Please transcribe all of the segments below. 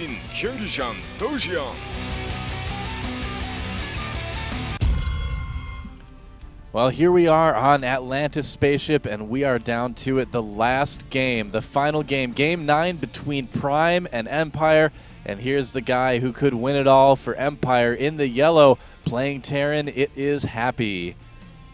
Marine 경기장. Well, here we are on Atlantis Spaceship, and we are down to it. The last game, the final game, Game 9 between Prime and Empire. And here's the guy who could win it all for Empire in the yellow, playing Terran. It is Happy.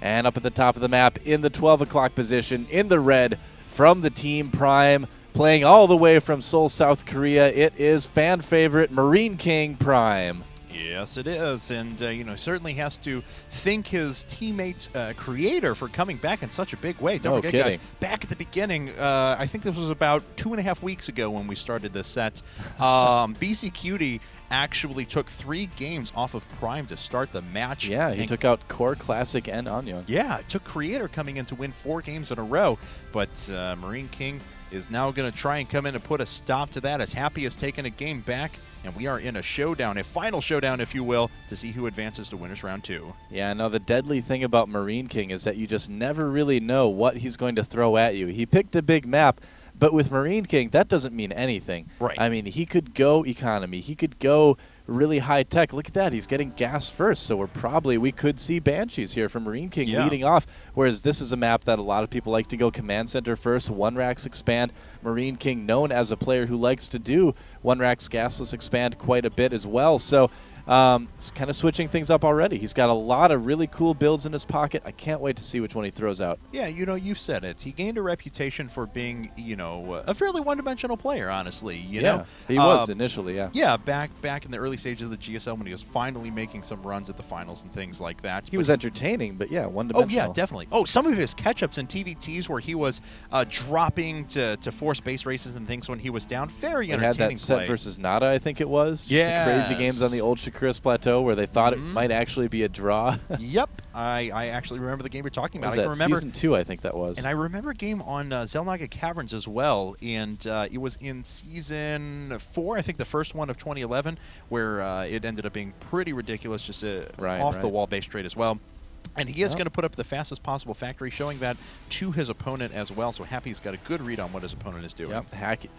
And up at the top of the map, in the 12 o'clock position, in the red, from the team Prime, playing all the way from Seoul, South Korea, it is fan favorite MarineKing.Prime. Yes, it is, and certainly has to thank his teammate Creator for coming back in such a big way. Don't forget, guys, back at the beginning, I think this was about 2.5 weeks ago when we started this set. BC Cutie actually took 3 games off of Prime to start the match. Yeah, he took out Core, Classic, and Onion. Yeah, it took Creator coming in to win 4 games in a row, but MarineKing is now going to try and come in and put a stop to that, as Happy has taken a game back. And we are in a showdown, a final showdown, if you will, to see who advances to winners round 2. Yeah, now the deadly thing about MarineKing is that you just never really know what he's going to throw at you. He picked a big map, but with MarineKing, that doesn't mean anything. Right. I mean, he could go economy. He could go really high tech. Look at that. He's getting gas first, so we could see Banshees here from MarineKing leading off, whereas this is a map that a lot of people like to go command center first, one racks expand. MarineKing, known as a player who likes to do one racks gasless expand quite a bit as well, so it's kind of switching things up already. He's got a lot of really cool builds in his pocket. I can't wait to see which one he throws out. Yeah, you said it. He gained a reputation for being, a fairly one-dimensional player, honestly. You know? He was initially, Yeah, back in the early stages of the GSL when he was finally making some runs at the finals and things like that. He was entertaining, but yeah, one-dimensional. Oh, yeah, definitely. Oh, some of his catch-ups and TVTs where he was dropping to force base races and things when he was down. Very entertaining play. He had that set versus Nada, I think it was. Yeah. Crazy games on the old Chris Plateau where they thought it might actually be a draw. Yep. I actually remember the game you're talking about. I can remember Season 2, I think that was. And I remember a game on Zelnaga Caverns as well, and it was in Season 4, I think the first one of 2011, where it ended up being pretty ridiculous, just off-the-wall base trade as well. And he is going to put up the fastest possible factory, showing that to his opponent as well, so Happy's got a good read on what his opponent is doing. Yep.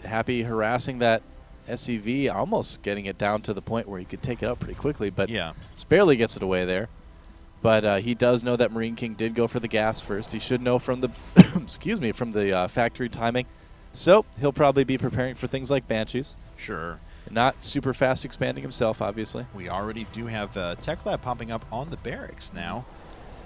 Happy harassing that SCV, almost getting it down to the point where he could take it out pretty quickly, but just barely gets it away there. But he does know that MarineKing did go for the gas first. He should know from the from the factory timing. So he'll probably be preparing for things like Banshees. Sure. Not super fast expanding himself, obviously. We already do have Tech Lab popping up on the barracks now.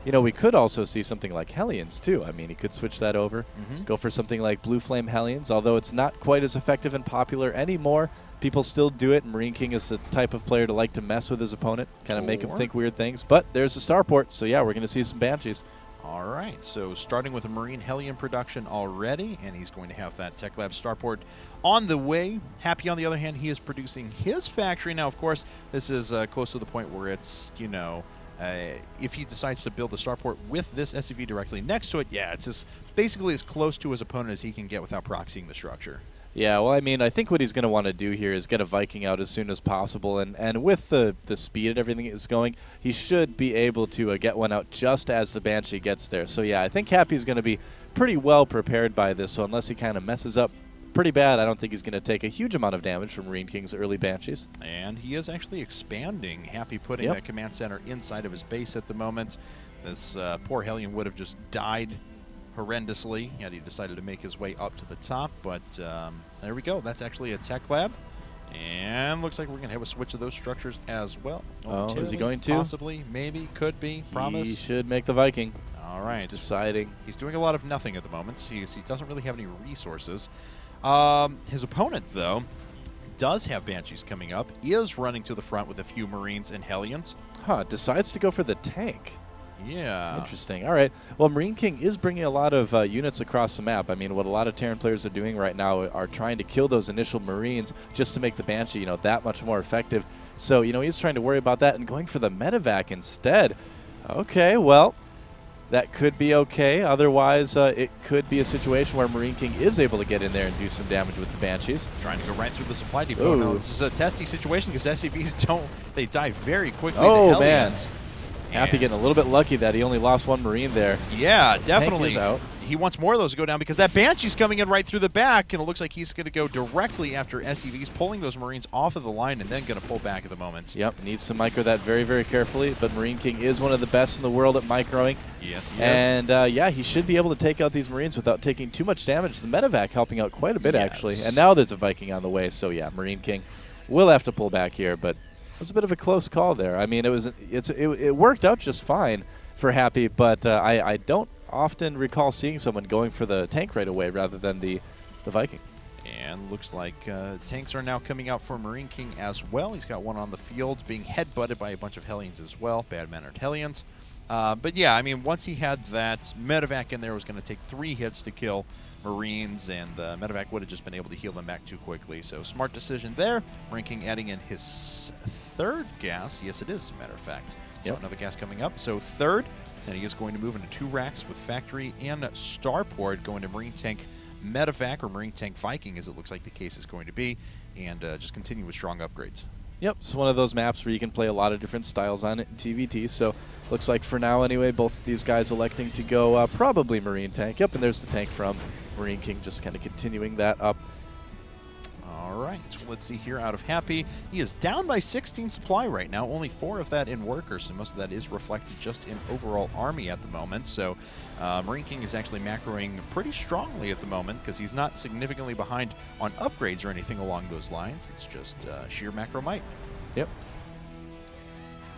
We could also see something like Hellions, too. I mean, he could switch that over, go for something like Blue Flame Hellions, although it's not quite as effective and popular anymore. People still do it, and MarineKing is the type of player to like to mess with his opponent, kind of make him think weird things. But there's a starport, so yeah, we're going to see some Banshees. All right, so starting with a Marine Hellion production already, and he's going to have that Tech Lab starport on the way. Happy, on the other hand, he is producing his factory. Now, of course, this is close to the point where it's, if he decides to build the starport with this SCV directly next to it, yeah, it's basically as close to his opponent as he can get without proxying the structure. Yeah, well, I mean, I think what he's going to want to do here is get a Viking out as soon as possible, and with the speed and everything is going, he should be able to get one out just as the Banshee gets there. So yeah, I think Happy's going to be pretty well prepared by this, so unless he kind of messes up pretty bad, I don't think he's going to take a huge amount of damage from MarineKing's early Banshees. And he is actually expanding. Happy putting a command center inside of his base at the moment. This poor Hellion would have just died horrendously had he decided to make his way up to the top, but there we go. That's actually a Tech Lab, and looks like we're going to have a switch of those structures as well. Oh, is he going to? Possibly, maybe, could be, promise. He should make the Viking. All right. He's deciding. He's doing a lot of nothing at the moment. He doesn't really have any resources. His opponent, though, does have Banshees coming up, is running to the front with a few Marines and Hellions. Decides to go for the tank. Yeah. Interesting. All right. Well, MarineKing is bringing a lot of units across the map. I mean, what a lot of Terran players are doing right now are trying to kill those initial Marines just to make the Banshee, that much more effective. So, he's trying to worry about that and going for the medevac instead. Okay, well, that could be okay. Otherwise, it could be a situation where MarineKing is able to get in there and do some damage with the Banshees. Trying to go right through the supply depot. No, this is a testy situation because SCVs they die very quickly. Oh, man. Happy getting a little bit lucky that he only lost one Marine there. Yeah, definitely. Out. he wants more of those to go down because that Banshee's coming in right through the back, and it looks like he's going to go directly after SCVs, pulling those Marines off of the line and then going to pull back at the moment. Yep, needs to micro that very, very carefully, but Marine King is one of the best in the world at microing. Yes, he is. And, yeah, he should be able to take out these Marines without taking too much damage. The medevac helping out quite a bit, actually. And now there's a Viking on the way, so, yeah, Marine King will have to pull back here, but it was a bit of a close call there. I mean, it worked out just fine for Happy, but I don't often recall seeing someone going for the tank right away rather than the Viking. And looks like tanks are now coming out for Marine King as well. He's got one on the field being headbutted by a bunch of Hellions as well, bad-mannered Hellions. But yeah, I mean, once he had that medevac in there, it was going to take 3 hits to kill Marines, and the medevac would have just been able to heal them back too quickly. So smart decision there. Marine King adding in his 3rd gas. Yes, it is, as a matter of fact. So another gas coming up. So 3rd, and he is going to move into 2 racks with Factory and Starport, going to Marine Tank Medevac, or Marine Tank Viking, as it looks like the case is going to be, and just continue with strong upgrades. Yep, it's one of those maps where you can play a lot of different styles on it in TVT, so looks like for now anyway, both of these guys electing to go probably Marine Tank. Yep, and there's the tank from Marine King, just kind of continuing that up. All right, so let's see here out of Happy. He is down by 16 supply right now, only 4 of that in workers, so most of that is reflected just in overall army at the moment. So Marine King is actually macroing pretty strongly at the moment because he's not significantly behind on upgrades or anything along those lines. It's just sheer macro might. Yep.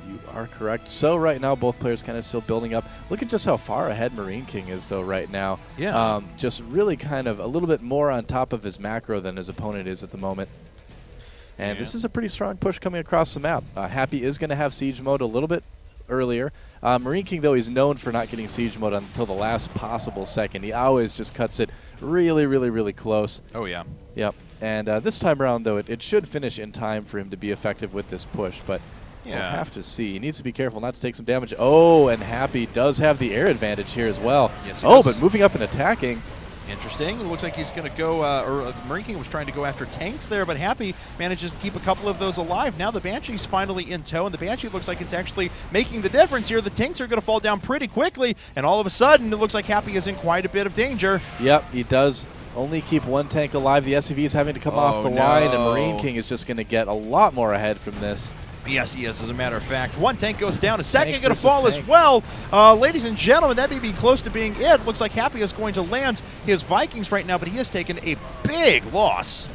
You are correct. So right now, both players kind of still building up. Look at just how far ahead Marine King is, though, right now. Yeah. Just really kind of a little bit more on top of his macro than his opponent is at the moment. And this is a pretty strong push coming across the map. Happy is going to have siege mode a little bit earlier. Marine King, though, he's known for not getting siege mode until the last possible second. He always just cuts it really, really, really close. Oh, yeah. Yep. And this time around, though, it should finish in time for him to be effective with this push. But we'll have to see. He needs to be careful not to take some damage. Oh, and Happy does have the air advantage here as well. Yes, he does. But moving up and attacking. Interesting. It looks like he's going to go, or Marine King was trying to go after tanks there, but Happy manages to keep a couple of those alive. Now the Banshee's finally in tow, and the Banshee looks like it's actually making the difference here. The tanks are going to fall down pretty quickly, and all of a sudden, it looks like Happy is in quite a bit of danger. Yep, he does only keep 1 tank alive. The SCV is having to come off the line, and Marine King is just going to get a lot more ahead from this. Yes, he is, as a matter of fact. 1 tank goes down, a second going to fall as well. Ladies and gentlemen, that may be close to being it. Looks like Happy is going to land his Vikings right now, but he has taken a big loss.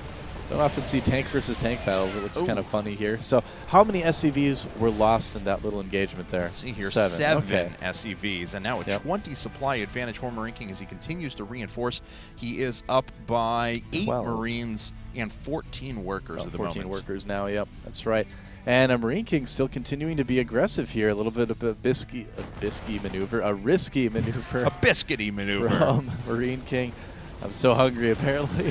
Don't often see tank versus tank battles. It looks kind of funny here. So how many SCVs were lost in that little engagement there? Let's see here, 7 SCVs, and now a 20 supply advantage for Marine King as he continues to reinforce. He is up by 8 Marines and 14 workers at the moment. 14 workers now, yep, that's right. And a Marine King still continuing to be aggressive here. A little bit of a risky maneuver. A biscuity maneuver. From Marine King. I'm so hungry, apparently.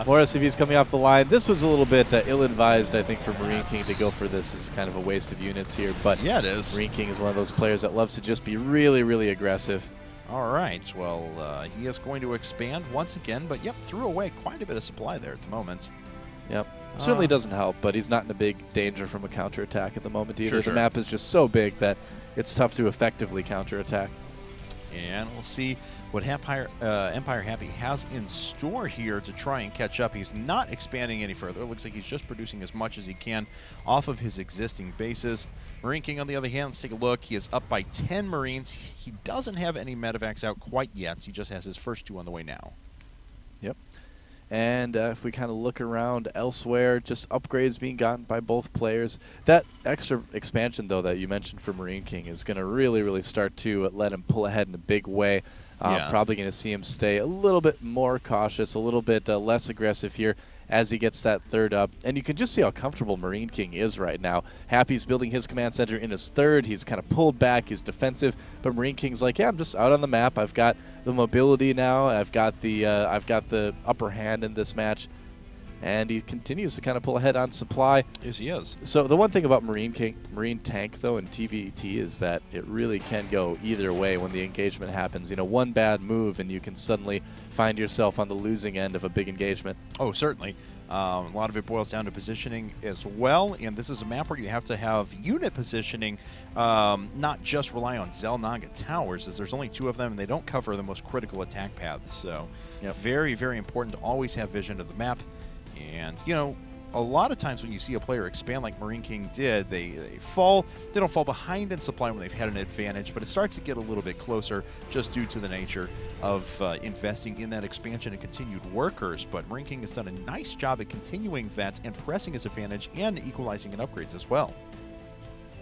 More SCVs coming off the line. This was a little bit ill-advised, I think, for Marine King to go for this. This is kind of a waste of units here. But yeah, it is. Marine King is one of those players that loves to just be really, really aggressive. All right. Well, he is going to expand once again. But, yep, threw away quite a bit of supply there at the moment. Yep. Certainly doesn't help, but he's not in a big danger from a counterattack at the moment either. The map is just so big that it's tough to effectively counterattack. And we'll see what Empire.Happy has in store here to try and catch up. He's not expanding any further. It looks like he's just producing as much as he can off of his existing bases. Marine King, on the other hand, let's take a look. He is up by 10 Marines. He doesn't have any medevacs out quite yet. He just has his first 2 on the way now. Yep. And if we kind of look around elsewhere, just upgrades being gotten by both players. That extra expansion, though, that you mentioned for Marine King is going to really, really start to let him pull ahead in a big way. Probably going to see him stay a little bit more cautious, a little bit less aggressive here as he gets that 3rd up. And you can just see how comfortable Marine King is right now. Happy's building his command center in his 3rd. He's kind of pulled back. He's defensive. But Marine King's like, yeah, I'm just out on the map. I've got the mobility now. I've got the upper hand in this match. and he continues to kind of pull ahead on supply. Yes, he is. So the one thing about Marine Tank, though, and TVT is that it really can go either way when the engagement happens. You know, one bad move, and you can suddenly find yourself on the losing end of a big engagement. Oh, certainly. A lot of it boils down to positioning as well, and this is a map where you have to have unit positioning, not just rely on Xel'Naga towers, as there's only 2 of them, and they don't cover the most critical attack paths. So very, very important to always have vision of the map. And, you know, a lot of times when you see a player expand like Marine King did, they don't fall behind in supply when they've had an advantage, but it starts to get a little bit closer just due to the nature of investing in that expansion and continued workers. But Marine King has done a nice job at continuing that and pressing his advantage and equalizing in upgrades as well.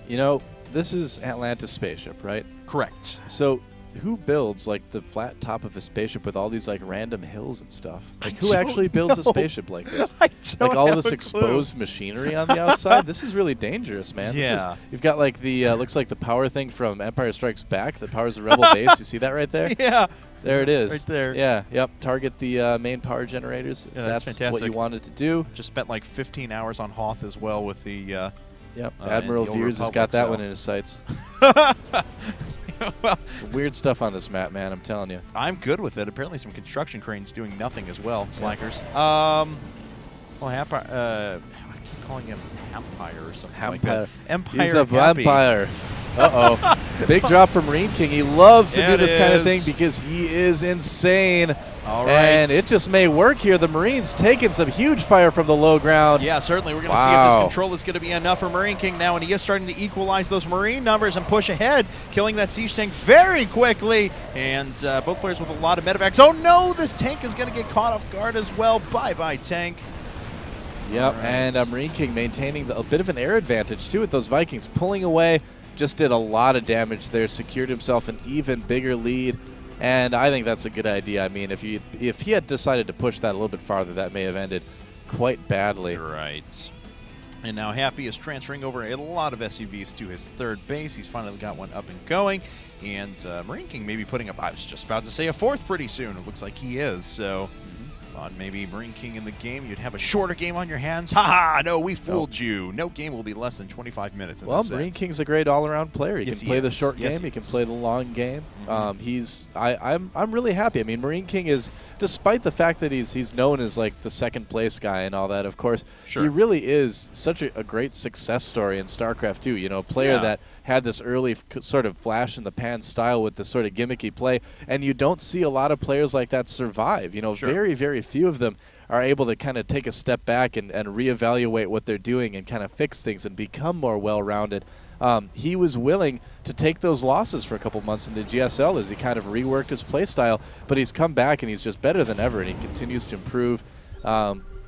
You know, this is Atlantis spaceship, right? Correct. So who builds like the flat top of a spaceship with all these like random hills and stuff? Like who actually builds a spaceship like this? I don't like all have this a exposed machinery on the outside. This is really dangerous, man. Yeah. You've got like the looks like the power thing from Empire Strikes Back that powers the Rebel base. You see that right there? Yeah. There it is. Right there. Yeah. Yep. Target the main power generators. If that's fantastic. What you wanted to do. Just spent like 15 hours on Hoth as well with the. Yep. Admiral Veers has got that one in his sights. Well, some weird stuff on this map, man. I'm telling you. I'm good with it. Apparently, some construction cranes doing nothing as well. Slackers. Well, I keep calling him Empire or something like that. Empire. He's a vampire. Uh-oh. Big drop from Marine King. He loves to do this kind of thing because he is insane. All right. And it just may work here. The Marines taking some huge fire from the low ground. Yeah, certainly. We're going to see if this control is going to be enough for Marine King now, and he is starting to equalize those Marine numbers and push ahead, killing that siege tank very quickly. And both players with a lot of medevacs. Oh, no, this tank is going to get caught off guard as well. Bye-bye, tank. Yep, right. And Marine King maintaining a bit of an air advantage, too, with those Vikings pulling away. Just did a lot of damage there, secured himself an even bigger lead. And I think that's a good idea. I mean, if he had decided to push that a little bit farther, that may have ended quite badly. Right. And now Happy is transferring over a lot of SUVs to his third base. He's finally got one up and going. And Marine King may be putting up, I was just about to say, a 4th pretty soon. It looks like he is. So thought maybe Marine King in the game, you'd have a shorter game on your hands. Ha-ha! No, we fooled you. No game will be less than 25 minutes in this set. Marine King's a great all-around player. He can play the short game. He can play the long game. I'm really happy. I mean, Marine King is, despite the fact that he's known as like the second place guy and all that, of course, he really is such a great success story in StarCraft 2. You know, a player that had this early sort of flash in the pan style with this sort of gimmicky play, and you don't see a lot of players like that survive. You know, very, very few of them are able to kind of take a step back and reevaluate what they're doing and kind of fix things and become more well-rounded. He was willing to take those losses for a couple months in the GSL as he kind of reworked his play style, but he's come back and he's just better than ever, and he continues to improve.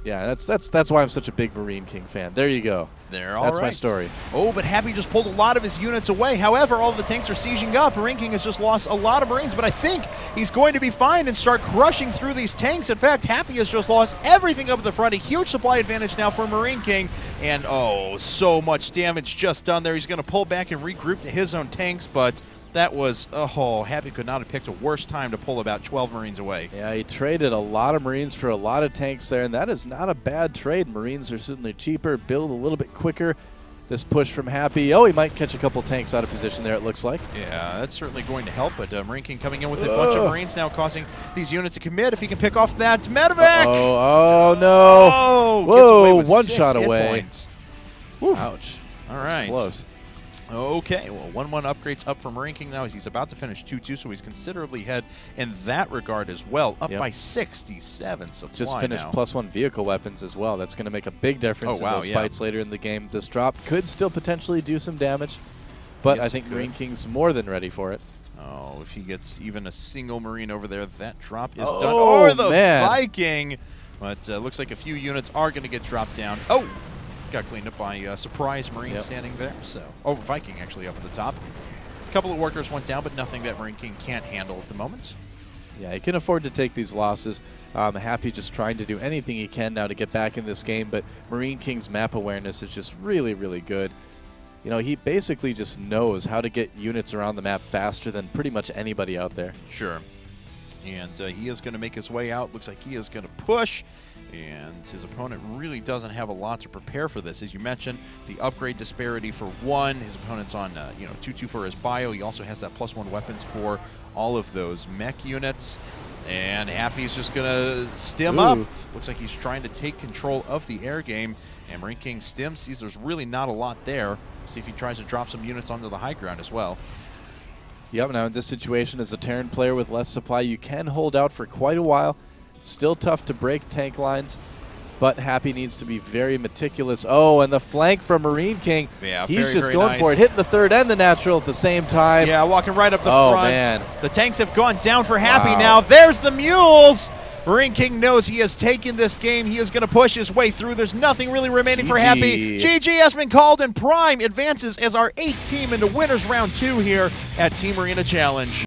Yeah, that's why I'm such a big Marine King fan. There you go. That's my story. Oh, but Happy just pulled a lot of his units away. However, all the tanks are sieging up. Marine King has just lost a lot of Marines, but I think he's going to be fine and start crushing through these tanks. In fact, Happy has just lost everything up at the front. A huge supply advantage now for Marine King. And, oh, so much damage just done there. He's going to pull back and regroup to his own tanks, but that was, oh, Happy could not have picked a worse time to pull about 12 Marines away. Yeah, he traded a lot of Marines for a lot of tanks there, and that is not a bad trade. Marines are certainly cheaper, build a little bit quicker. This push from Happy, oh, he might catch a couple tanks out of position there, it looks like. Yeah, that's certainly going to help, but Marine King coming in with a bunch of Marines now, causing these units to commit. If he can pick off that medevac. Oh, no. Oh, whoa, one shot away. Ouch. All right. That's close. Okay, well, 1-1 upgrades up for Marine King now as he's about to finish 2-2, so he's considerably ahead in that regard as well, up by 67 supply. Just finished +1 vehicle weapons as well. That's going to make a big difference in those fights later in the game. This drop could still potentially do some damage, but I think Marine King's more than ready for it. Oh, if he gets even a single Marine over there, that drop is done. Oh, or the man. Viking! But looks like a few units are going to get dropped down. Oh! Got cleaned up by Surprise Marine standing there. So, Viking actually up at the top. A couple of workers went down, but nothing that Marine King can't handle at the moment. Yeah, he can afford to take these losses. Happy just trying to do anything he can now to get back in this game, but Marine King's map awareness is just really, really good. You know, he basically just knows how to get units around the map faster than pretty much anybody out there. Sure. And he is going to make his way out. Looks like he is going to push. And his opponent really doesn't have a lot to prepare for this. As you mentioned, the upgrade disparity for 1. His opponent's on 2-2 for his bio. He also has that +1 weapons for all of those mech units. And Happy's just going to stim up. Looks like he's trying to take control of the air game. And Marine King stims, sees there's really not a lot there. See if he tries to drop some units onto the high ground as well. Yep, now in this situation, as a Terran player with less supply, you can hold out for quite a while. It's still tough to break tank lines, but Happy needs to be very meticulous. Oh, and the flank from Marine King. Yeah, he's just very going nice. for it, hitting the third and the natural at the same time. Yeah, walking right up the front. front. Man. The tanks have gone down for Happy Wow. now. There's the mules. Marine King knows he has taken this game. He is going to push his way through. There's nothing really remaining for Happy. GG has been called, and Prime advances as our 8th team into winners round 2 here at Team Arena Challenge.